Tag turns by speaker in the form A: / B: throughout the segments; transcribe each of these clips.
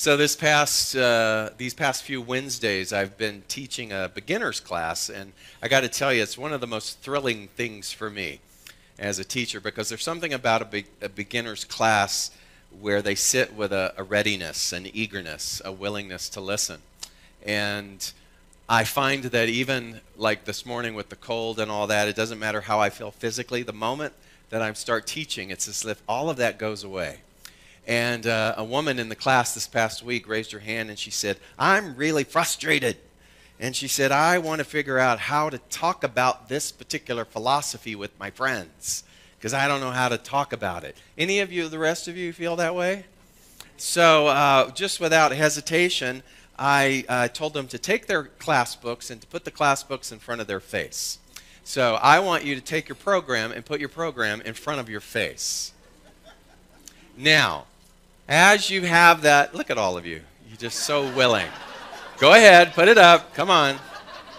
A: So these past few Wednesdays, I've been teaching a beginner's class, and I got to tell you, it's one of the most thrilling things for me as a teacher, because there's something about a beginner's class where they sit with a readiness, an eagerness, a willingness to listen. And I find that even like this morning with the cold and all that, it doesn't matter how I feel physically. The moment that I start teaching, it's as if all of that goes away. And a woman in the class this past week raised her hand and she said, "I'm really frustrated." And she said, "I want to figure out how to talk about this particular philosophy with my friends, because I don't know how to talk about it." Any of you, the rest of you, feel that way? So just without hesitation, I told them to take their class books and to put the class books in front of their face. So I want you to take your program and put your program in front of your face. Now, as you have that, look at all of you. You're just so willing. Go ahead, put it up. Come on.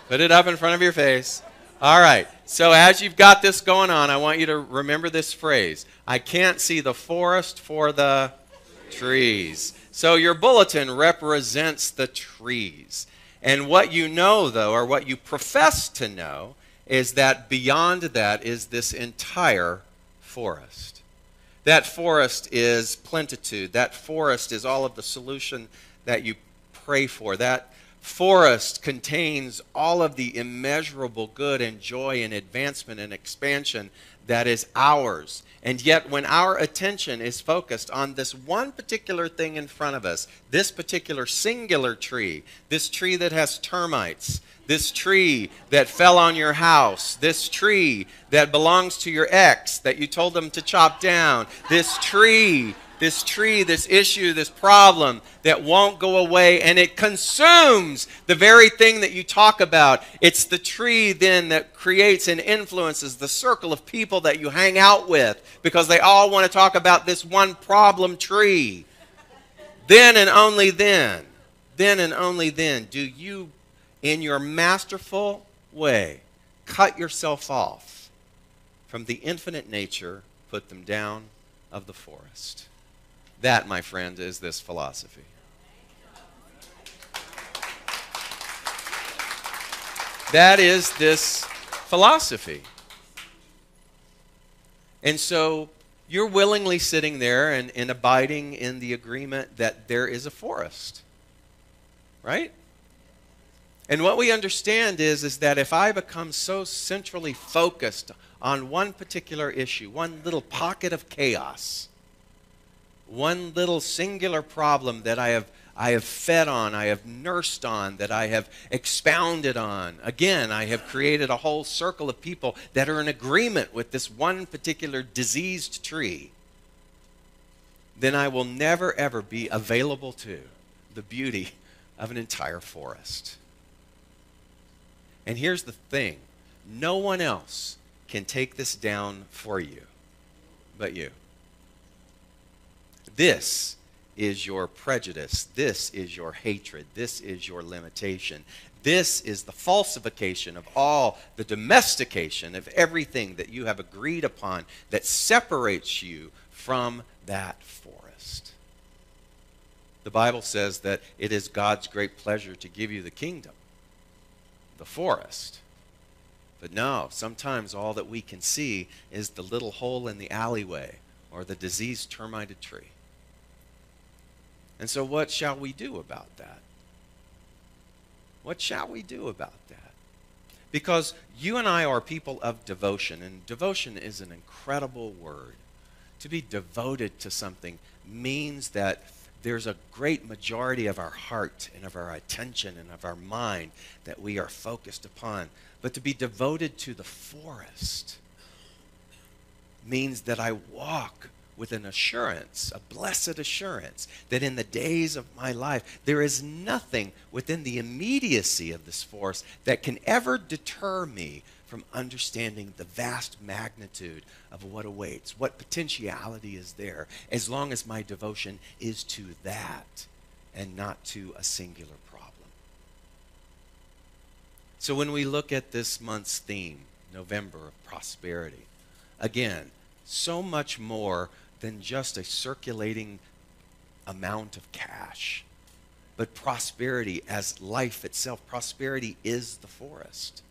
A: Put it up in front of your face. All right. So as you've got this going on, I want you to remember this phrase. I can't see the forest for the trees. So your bulletin represents the trees. And what you know, though, or what you profess to know, is that beyond that is this entire forest. That forest is plenitude. That forest is all of the solution that you pray for. That forest contains all of the immeasurable good and joy and advancement and expansion that is ours. And yet when our attention is focused on this one particular thing in front of us, this particular singular tree, this tree that has termites, this tree that fell on your house, this tree that belongs to your ex that you told them to chop down, this tree, this issue, this problem that won't go away, and it consumes the very thing that you talk about. It's the tree then that creates and influences the circle of people that you hang out with, because they all want to talk about this one problem tree. Then and only then do you, in your masterful way, cut yourself off from the infinite nature, put them down of the forest. That, my friend, is this philosophy. That is this philosophy. And so you're willingly sitting there and abiding in the agreement that there is a forest, right? And what we understand is that if I become so centrally focused on one particular issue, one little pocket of chaos, one little singular problem that I have fed on, I have nursed on, that I have expounded on. Again, I have created a whole circle of people that are in agreement with this one particular diseased tree. Then I will never, ever be available to the beauty of an entire forest. And here's the thing. No one else can take this down for you but you. This is your prejudice. This is your hatred. This is your limitation. This is the falsification of all the domestication of everything that you have agreed upon that separates you from that forest. The Bible says that it is God's great pleasure to give you the kingdom, the forest. But no, sometimes all that we can see is the little hole in the alleyway or the diseased termited tree. And so what shall we do about that? What shall we do about that? Because you and I are people of devotion, and devotion is an incredible word. To be devoted to something means that there's a great majority of our heart and of our attention and of our mind that we are focused upon. But to be devoted to the forest means that I walk with an assurance, a blessed assurance, that in the days of my life, there is nothing within the immediacy of this force that can ever deter me from understanding the vast magnitude of what awaits, what potentiality is there, as long as my devotion is to that and not to a singular problem. So when we look at this month's theme, November of Prosperity, again, so much more than just a circulating amount of cash. but prosperity as life itself. Prosperity is the forest.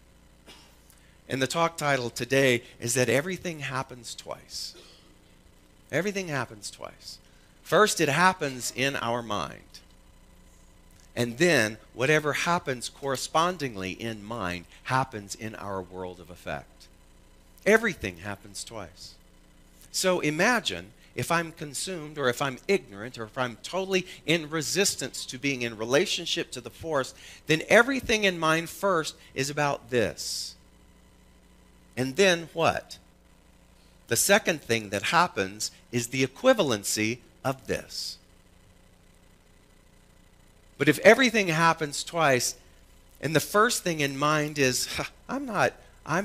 A: And the talk title today is that everything happens twice. Everything happens twice. First, it happens in our mind. And then, whatever happens correspondingly in mind happens in our world of effect. Everything happens twice. So imagine if I'm consumed, or if I'm ignorant, or if I'm totally in resistance to being in relationship to the force, then everything in mind first is about this. And then what? The second thing that happens is the equivalency of this. But if everything happens twice, and the first thing in mind is, I'm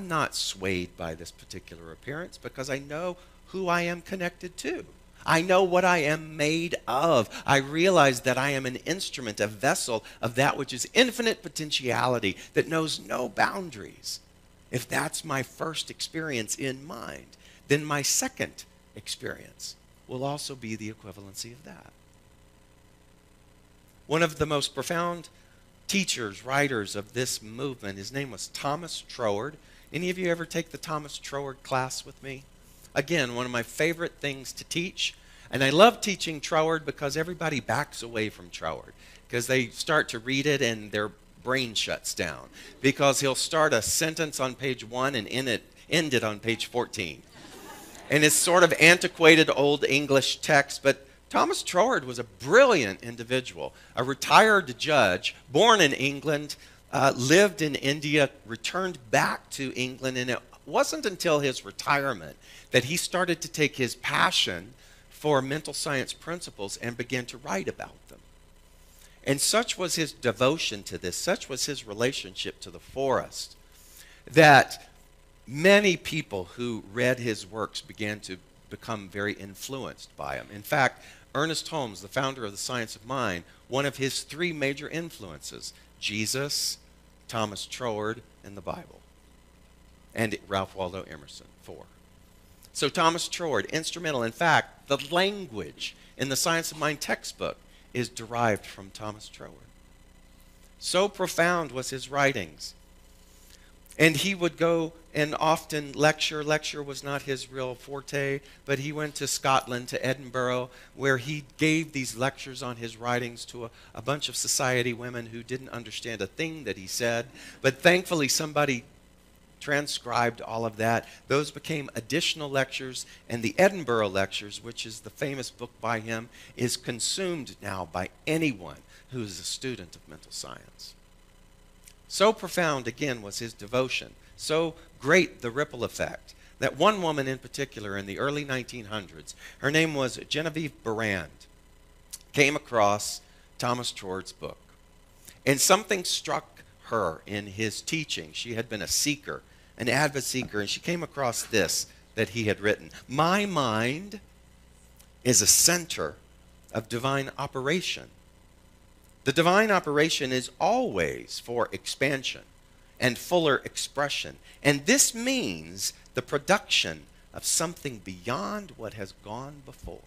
A: not swayed by this particular appearance because I know who I am connected to. I know what I am made of. I realize that I am an instrument, a vessel of that which is infinite potentiality that knows no boundaries. If that's my first experience in mind, then my second experience will also be the equivalency of that. One of the most profound teachers, writers of this movement, his name was Thomas Troward. Any of you ever take the Thomas Troward class with me? Again, one of my favorite things to teach. And I love teaching Troward because everybody backs away from Troward because they start to read it and their brain shuts down. Because he'll start a sentence on page 1 and end it on page 14. And it's sort of antiquated old English text, but Thomas Troward was a brilliant individual, a retired judge, born in England, lived in India, returned back to England, and it wasn't until his retirement that he started to take his passion for mental science principles and began to write about them. And such was his devotion to this, such was his relationship to the forest, that many people who read his works began to become very influenced by him. In fact, Ernest Holmes, the founder of the Science of Mind, one of his 3 major influences, Jesus, Thomas Troward, and the Bible. And Ralph Waldo Emerson, 4. So Thomas Troward, instrumental. In fact, the language in the Science of Mind textbook is derived from Thomas Troward. So profound was his writings. And he would go and often lecture. Lecture was not his real forte, but he went to Scotland, to Edinburgh, where he gave these lectures on his writings to a bunch of society women who didn't understand a thing that he said. But thankfully somebody transcribed all of that. Those became additional lectures, and the Edinburgh Lectures, which is the famous book by him, is consumed now by anyone who is a student of mental science. So profound, again, was his devotion, so great the ripple effect, that one woman in particular in the early 1900s, her name was Genevieve Barrand, came across Thomas Troward's book. And something struck her in his teaching. She had been a seeker, an avid seeker, and she came across this that he had written. My mind is a center of divine operation. The divine operation is always for expansion and fuller expression. And this means the production of something beyond what has gone before.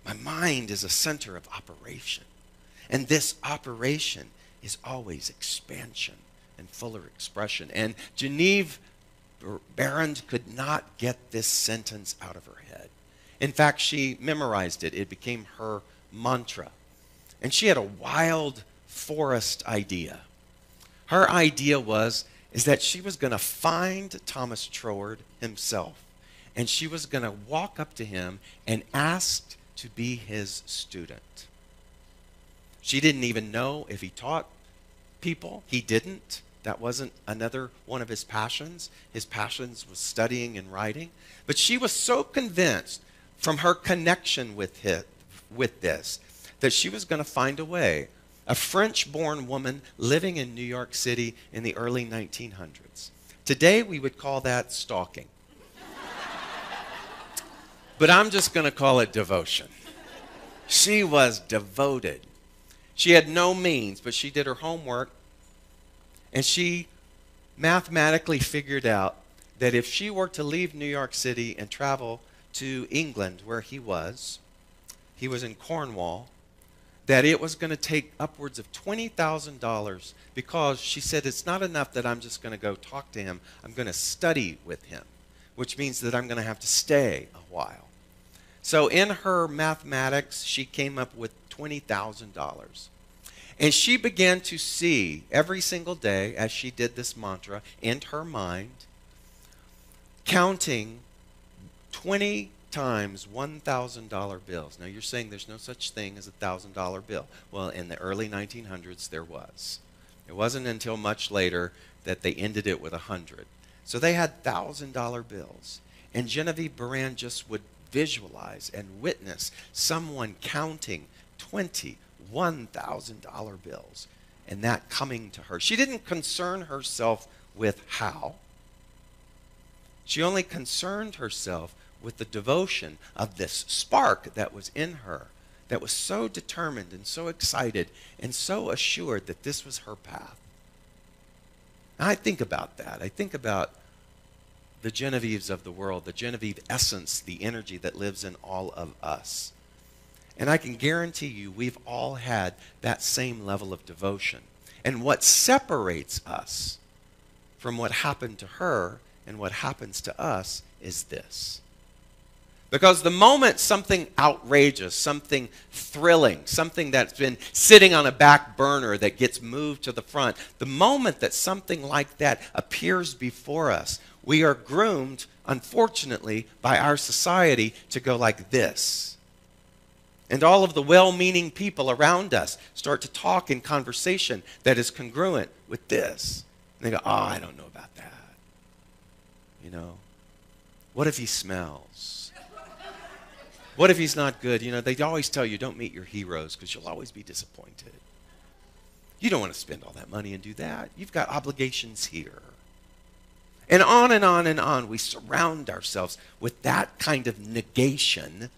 A: My mind is a center of operation. And this operation is always expansion and fuller expression. And Genevieve Barrand could not get this sentence out of her head. In fact, she memorized it. It became her mantra. And she had a wild forest idea. Her idea is that she was going to find Thomas Troward himself, and she was going to walk up to him and ask to be his student. She didn't even know if he taught people. He didn't. That wasn't another one of his passions. His passions was studying and writing. But she was so convinced from her connection with this that she was going to find a way. A French-born woman living in New York City in the early 1900s. Today, we would call that stalking. But I'm just going to call it devotion. She was devoted. She had no means, but she did her homework, and she mathematically figured out that if she were to leave New York City and travel to England, where he was in Cornwall, that it was going to take upwards of $20,000 because she said it's not enough that I'm just going to go talk to him. I'm going to study with him, which means that I'm going to have to stay a while. So in her mathematics, she came up with $20,000. And she began to see every single day as she did this mantra in her mind, counting 20 times $1,000 bills. Now you're saying there's no such thing as a $1,000 bill. Well, in the early 1900s there was. It wasn't until much later that they ended it with 100. So they had $1,000 bills. And Genevieve Beran just would visualize and witness someone counting 20 $1,000 bills and that coming to her. She didn't concern herself with how. She only concerned herself with the devotion of this spark that was in her, that was so determined and so excited and so assured that this was her path. And I think about that. I think about the Genevieves of the world, the Genevieve essence, the energy that lives in all of us. And I can guarantee you we've all had that same level of devotion. And what separates us from what happened to her and what happens to us is this. Because the moment something outrageous, something thrilling, something that's been sitting on a back burner that gets moved to the front, the moment that something like that appears before us, we are groomed, unfortunately, by our society to go like this. And all of the well-meaning people around us start to talk in conversation that is congruent with this. And they go, oh, I don't know about that. You know, what if he smells? What if he's not good? You know, they always tell you don't meet your heroes because you'll always be disappointed. You don't want to spend all that money and do that. You've got obligations here. And on and on and on, we surround ourselves with that kind of negation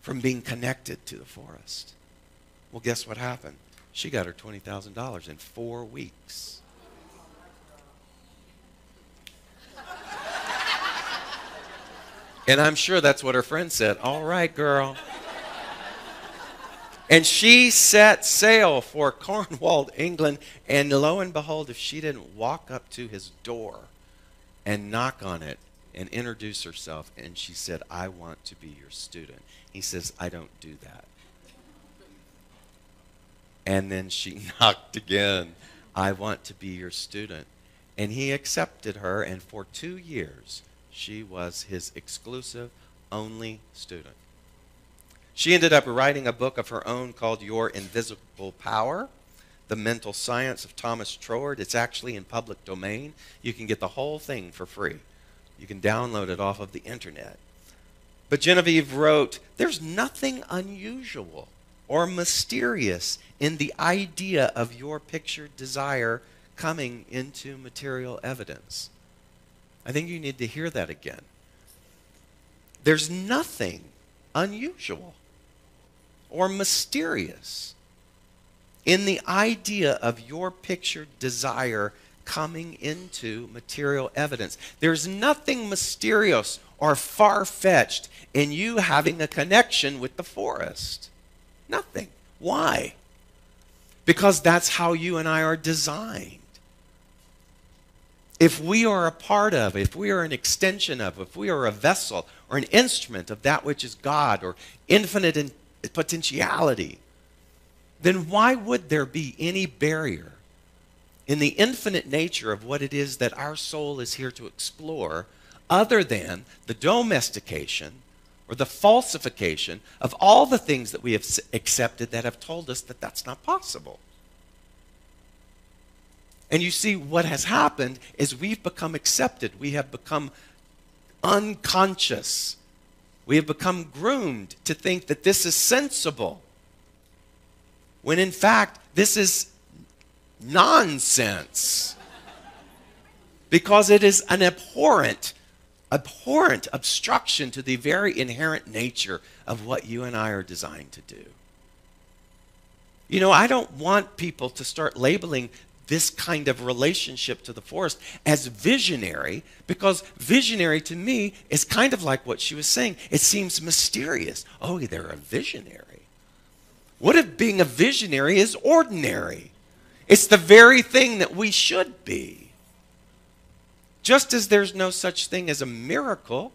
A: from being connected to the forest. Well, guess what happened? She got her $20,000 in 4 weeks. And I'm sure that's what her friend said. All right, girl. And she set sail for Cornwall, England. And lo and behold, if she didn't walk up to his door and knock on it and introduce herself, and she said, I want to be your student. He says, I don't do that. And then she knocked again. I want to be your student. And he accepted her, and for 2 years, she was his exclusive, only student. She ended up writing a book of her own called Your Invisible Power, The Mental Science of Thomas Troward. It's actually in public domain. You can get the whole thing for free. You can download it off of the internet. But Genevieve wrote, there's nothing unusual or mysterious in the idea of your pictured desire coming into material evidence. I think you need to hear that again. There's nothing unusual or mysterious in the idea of your pictured desire coming into material evidence. There's nothing mysterious or far-fetched in you having a connection with the forest. Nothing. Why? Because that's how you and I are designed. If we are a part of, if we are an extension of, if we are a vessel or an instrument of that which is God or infinite in potentiality, then why would there be any barrier in the infinite nature of what it is that our soul is here to explore other than the domestication or the falsification of all the things that we have accepted that have told us that that's not possible? And you see, what has happened is we've become accepted. We have become unconscious. We have become groomed to think that this is sensible, when in fact, this is nonsense. Because it is an abhorrent obstruction to the very inherent nature of what you and I are designed to do. You know, I don't want people to start labeling this kind of relationship to the forest as visionary, because visionary to me is kind of like what she was saying. It seems mysterious. Oh, they're a visionary. What if being a visionary is ordinary? It's the very thing that we should be. Just as there's no such thing as a miracle,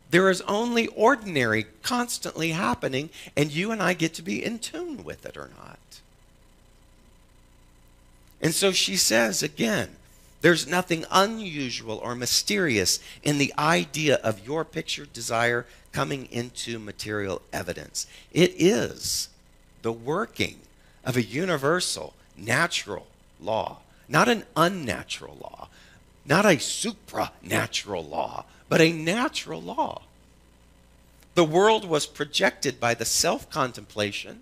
A: there is only ordinary constantly happening, and you and I get to be in tune with it or not. And so she says again, there's nothing unusual or mysterious in the idea of your pictured desire coming into material evidence. It is the working of a universal, natural law, not an unnatural law, not a supranatural law, but a natural law. The world was projected by the self-contemplation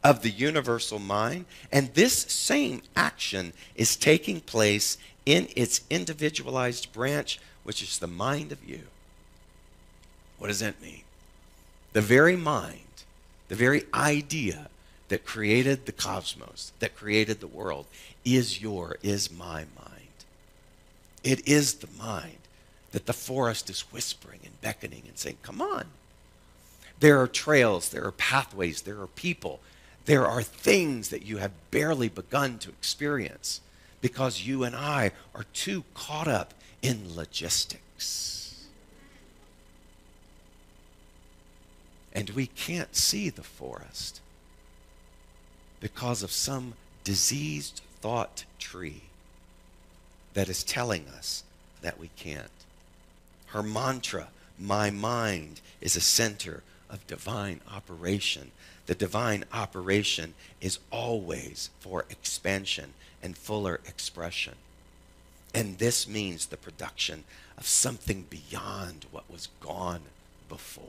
A: of the universal mind, and this same action is taking place in its individualized branch, which is the mind of you. What does that mean? The very mind, the very idea that created the cosmos, that created the world, is my mind. It is the mind that the forest is whispering and beckoning and saying, come on. There are trails, there are pathways, there are people. There are things that you have barely begun to experience because you and I are too caught up in logistics. And we can't see the forest because of some diseased thought tree that is telling us that we can't. Her mantra, my mind is a center of divine operation. The divine operation is always for expansion and fuller expression. And this means the production of something beyond what was gone before.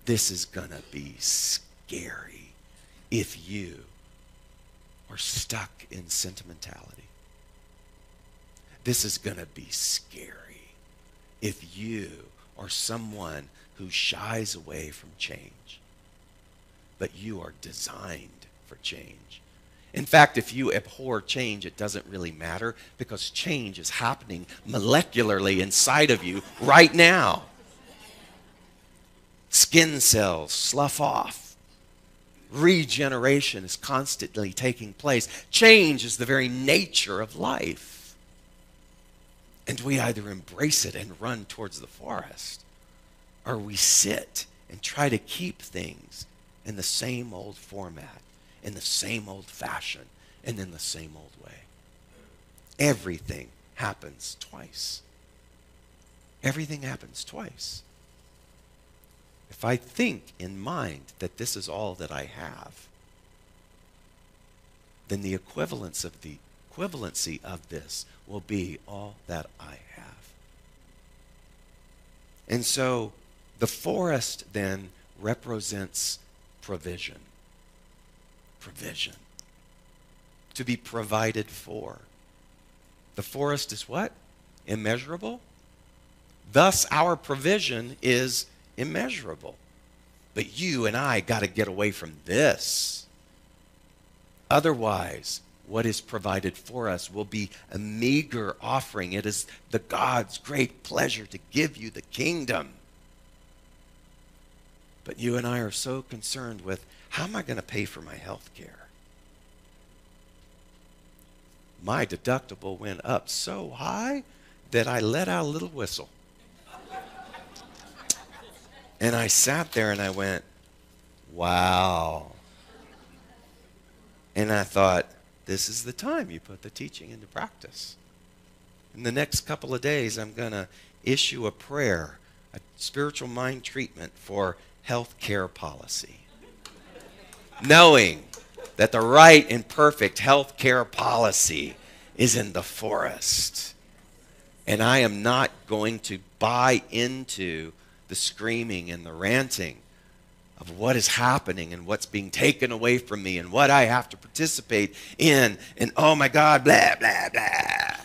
A: This is going to be scary if you are stuck in sentimentality. This is going to be scary if you are someone who shies away from change. But you are designed for change. In fact, if you abhor change, it doesn't really matter because change is happening molecularly inside of you right now. Skin cells slough off. Regeneration is constantly taking place. Change is the very nature of life. And we either embrace it and run towards the forest, or we sit and try to keep things in the same old format, in the same old fashion, and in the same old way. Everything happens twice. Everything happens twice. If I think in mind that this is all that I have, then the equivalency of this will be all that I have. And so the forest then represents provision. Provision. To be provided for. The forest is what? Immeasurable. Thus, our provision is immeasurable. But you and I got to get away from this. Otherwise, what is provided for us will be a meager offering. It is the God's great pleasure to give you the kingdom. But you and I are so concerned with, how am I going to pay for my health care? My deductible went up so high that I let out a little whistle. And I sat there and I went, wow. And I thought, this is the time you put the teaching into practice. In the next couple of days, I'm going to issue a prayer, a spiritual mind treatment for health care policy. Knowing that the right and perfect health care policy is in the forest. And I am not going to buy into the screaming and the ranting of what is happening and what's being taken away from me and what I have to participate in, and oh my God, blah, blah, blah.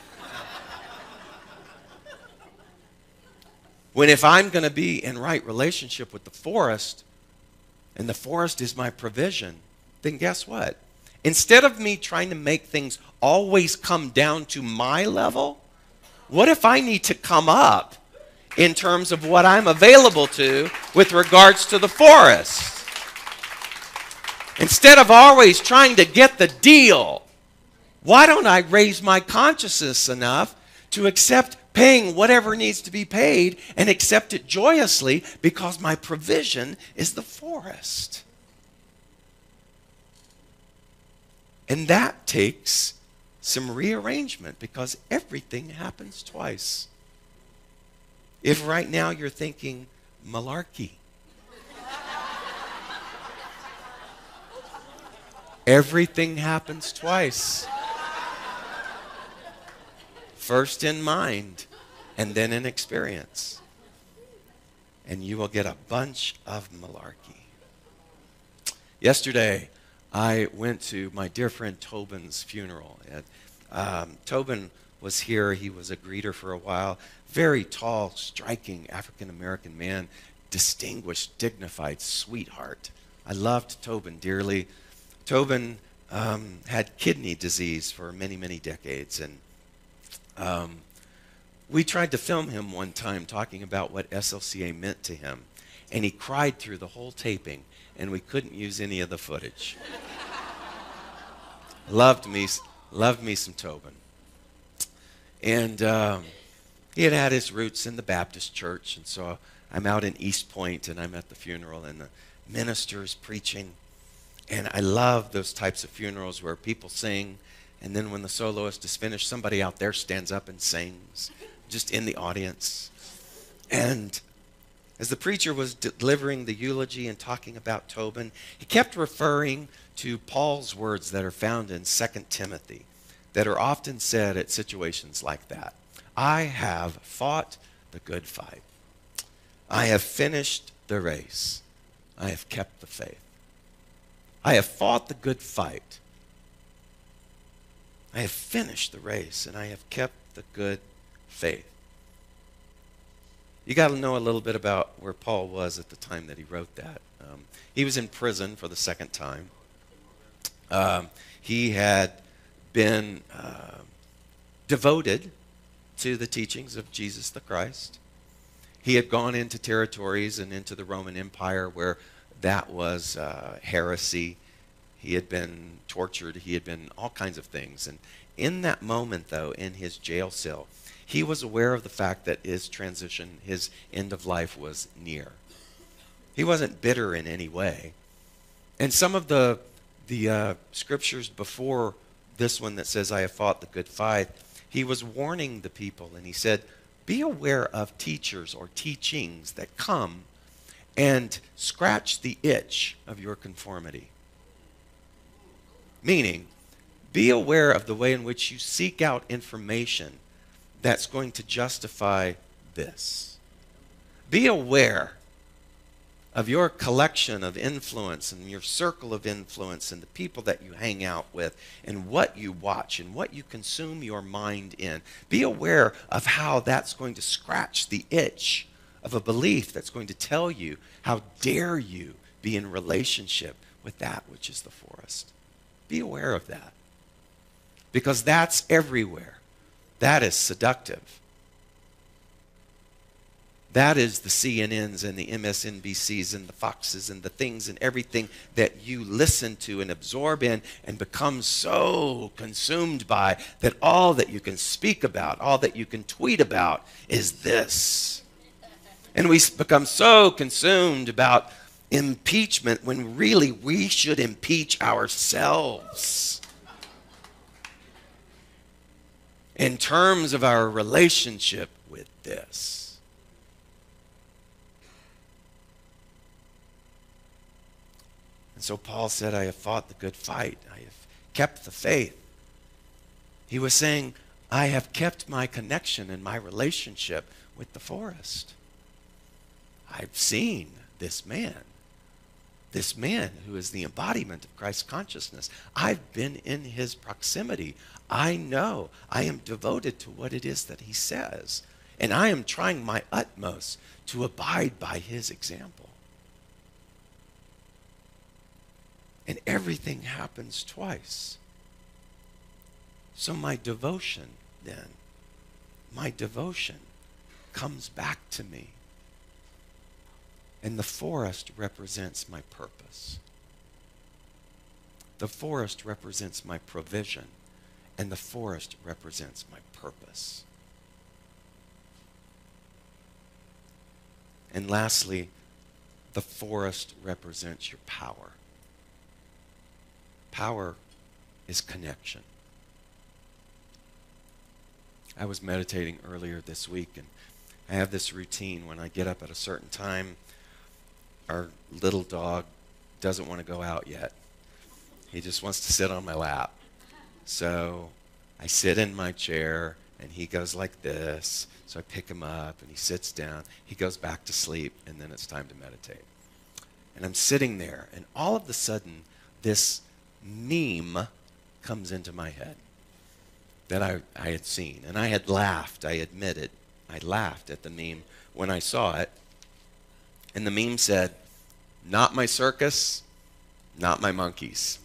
A: When if I'm going to be in right relationship with the forest, and the forest is my provision, then guess what? Instead of me trying to make things always come down to my level, what if I need to come up in terms of what I'm available to with regards to the forest? Instead of always trying to get the deal, why don't I raise my consciousness enough to accept paying whatever needs to be paid and accept it joyously because my provision is the forest? And that takes some rearrangement because everything happens twice. If right now you're thinking, malarkey, everything happens twice. First in mind, and then in experience. And you will get a bunch of malarkey. Yesterday, I went to my dear friend Tobin's funeral. Tobin was here. He was a greeter for a while. Very tall, striking African-American man. Distinguished, dignified, sweetheart. I loved Tobin dearly. Tobin had kidney disease for many, many decades. And we tried to film him one time talking about what SLCA meant to him. And he cried through the whole taping. And we couldn't use any of the footage. Loved me some Tobin. And he had his roots in the Baptist church. And so I'm out in East Point, and I'm at the funeral, and the minister's preaching. And I love those types of funerals where people sing, and then when the soloist is finished, somebody out there stands up and sings, just in the audience. And as the preacher was delivering the eulogy and talking about Tobin, he kept referring to Paul's words that are found in 2 Timothy that are often said at situations like that. I have fought the good fight. I have finished the race. I have kept the faith. I have fought the good fight. I have finished the race, and I have kept the good faith. You got to know a little bit about where Paul was at the time that he wrote that. He was in prison for the second time. He had been devoted to the teachings of Jesus the Christ. He had gone into territories and into the Roman Empire where that was heresy. He had been tortured. He had been all kinds of things. And in that moment, though, in his jail cell, he was aware of the fact that his transition, his end of life was near. He wasn't bitter in any way. And some of the scriptures before this one that says, I have fought the good fight, he was warning the people, and he said, be aware of teachers or teachings that come and scratch the itch of your conformity. Meaning, be aware of the way in which you seek out information that's going to justify this. Be aware of your collection of influence and your circle of influence and the people that you hang out with and what you watch and what you consume your mind in. Be aware of how that's going to scratch the itch of a belief that's going to tell you, how dare you be in relationship with that which is the forest. Be aware of that. Because that's everywhere. That is seductive. That is the CNNs and the MSNBCs and the Foxes and the things and everything that you listen to and absorb in and become so consumed by that all that you can speak about, all that you can tweet about is this. And we become so consumed about impeachment when really we should impeach ourselves in terms of our relationship with this. And so Paul said, I have fought the good fight. I have kept the faith. He was saying, I have kept my connection and my relationship with the forest. I've seen this man who is the embodiment of Christ's consciousness. I've been in his proximity. I know. I am devoted to what it is that he says. And I am trying my utmost to abide by his example. And everything happens twice. So my devotion then, my devotion comes back to me. And the forest represents my purpose. The forest represents my provision, and the forest represents my purpose. And lastly, the forest represents your power. Power is connection. I was meditating earlier this week, and I have this routine. When I get up at a certain time, our little dog doesn't want to go out yet. He just wants to sit on my lap. So I sit in my chair, and he goes like this. So I pick him up, and he sits down. He goes back to sleep, and then it's time to meditate. And I'm sitting there, and all of a sudden, this meme comes into my head that I had seen. And I had laughed, I admit it. I laughed at the meme when I saw it. And the meme said, "Not my circus, not my monkeys."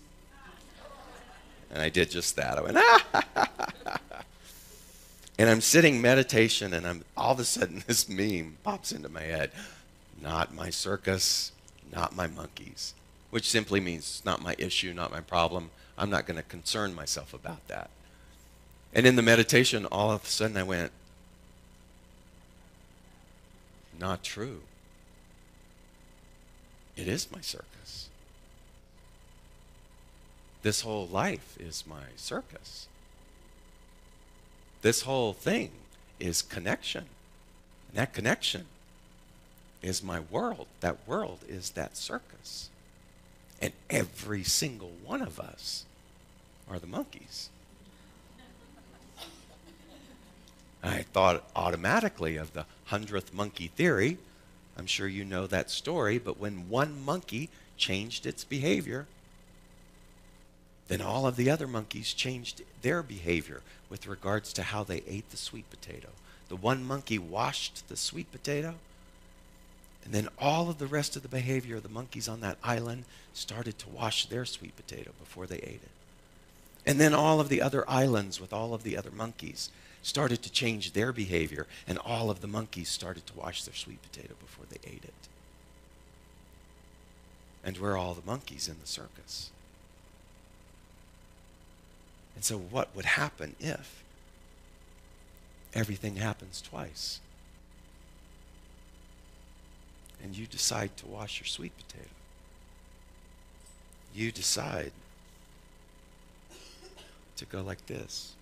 A: And I did just that. I went, ah! And I'm sitting meditation, and all of a sudden this meme pops into my head. Not my circus, not my monkeys. Which simply means it's not my issue, not my problem. I'm not going to concern myself about that. And in the meditation, all of a sudden I went, not true. It is my circus. This whole life is my circus. This whole thing is connection. And that connection is my world. That world is that circus. And every single one of us are the monkeys. I thought automatically of the 100th monkey theory. I'm sure you know that story, but when one monkey changed its behavior, then all of the other monkeys changed their behavior with regards to how they ate the sweet potato. The one monkey washed the sweet potato, and then all of the rest of the behavior of the monkeys on that island started to wash their sweet potato before they ate it. And then all of the other islands with all of the other monkeys started to change their behavior, and all of the monkeys started to wash their sweet potato before they ate it. And we're all the monkeys in the circus. And so what would happen if everything happens twice? And you decide to wash your sweet potato. You decide to go like this.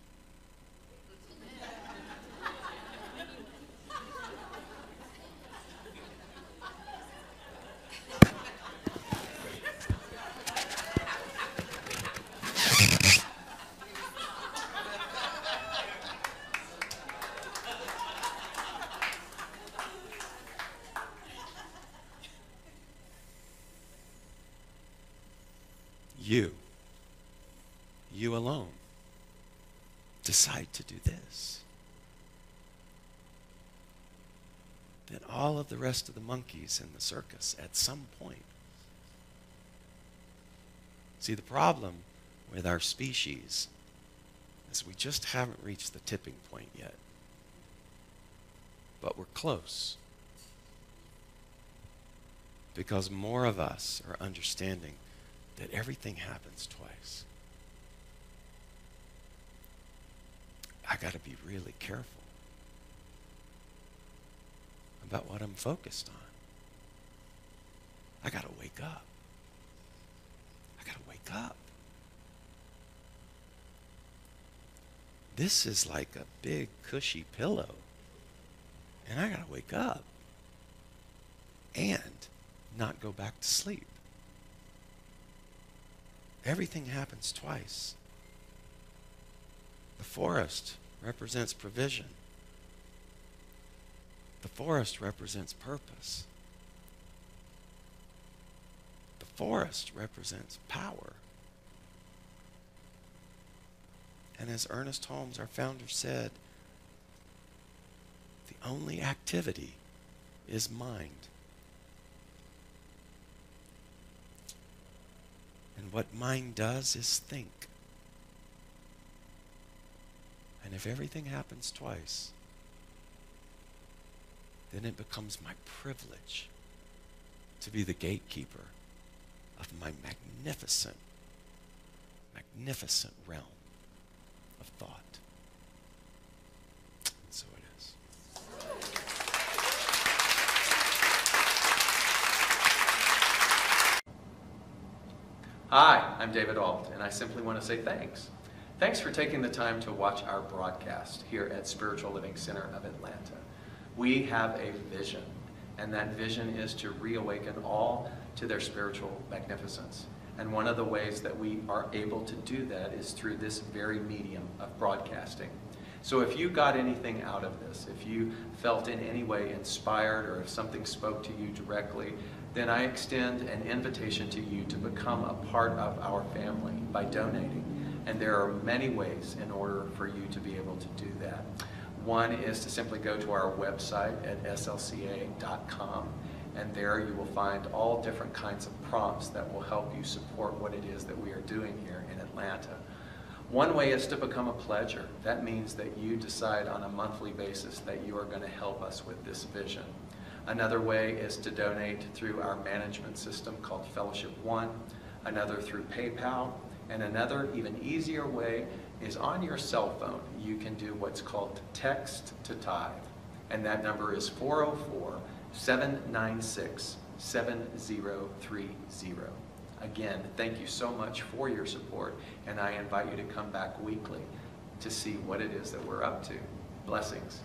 A: You alone, decide to do this. Then all of the rest of the monkeys in the circus at some point. See, the problem with our species is we just haven't reached the tipping point yet. But we're close. Because more of us are understanding that everything happens twice. I got to be really careful about what I'm focused on. I got to wake up. I got to wake up. This is like a big cushy pillow. And I got to wake up and not go back to sleep. Everything happens twice. The forest represents provision. The forest represents purpose. The forest represents power. And as Ernest Holmes, our founder, said, the only activity is mind. And what mind does is think. And if everything happens twice, then it becomes my privilege to be the gatekeeper of my magnificent magnificent realm of thought. And so it is.
B: Hi, I'm David Ault, and I simply want to say thanks. Thanks for taking the time to watch our broadcast here at Spiritual Living Center of Atlanta. We have a vision, and that vision is to reawaken all to their spiritual magnificence. And one of the ways that we are able to do that is through this very medium of broadcasting. So if you got anything out of this, if you felt in any way inspired, or if something spoke to you directly, then I extend an invitation to you to become a part of our family by donating. And there are many ways in order for you to be able to do that. One is to simply go to our website at slca.com, and there you will find all different kinds of prompts that will help you support what it is that we are doing here in Atlanta. One way is to become a pledger. That means that you decide on a monthly basis that you are going to help us with this vision. Another way is to donate through our management system called Fellowship One, another through PayPal, and another even easier way is on your cell phone. You can do what's called text to tithe, and that number is 404-796-7030. Again, thank you so much for your support, and I invite you to come back weekly to see what it is that we're up to. Blessings.